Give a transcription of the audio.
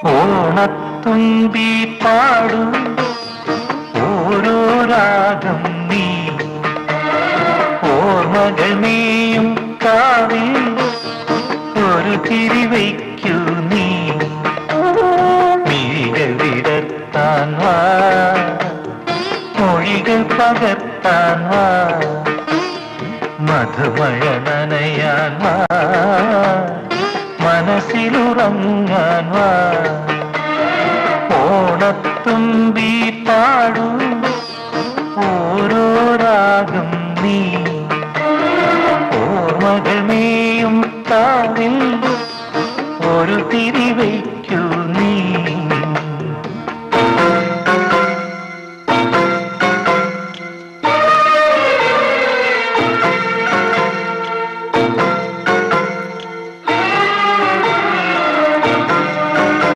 ഓണത്തുമ്പി പാടും ഓരോ രാഗം നീ ഓർമ്മകൾ നീയും കാവിൽ ഒരു തിരി വയ്ക്കൂ നീ മിഴികൾ വിടർത്താൻ വാ മൊഴികൾ പകർത്താൻ വാ മധുമഴ നനയാൻ വാ മനസ്സിലുറങ്ങാൻ വാ ഓണത്തുമ്പി പാടൂ ഓരോ രാഗം നീ ഓർമ്മകൾ നീ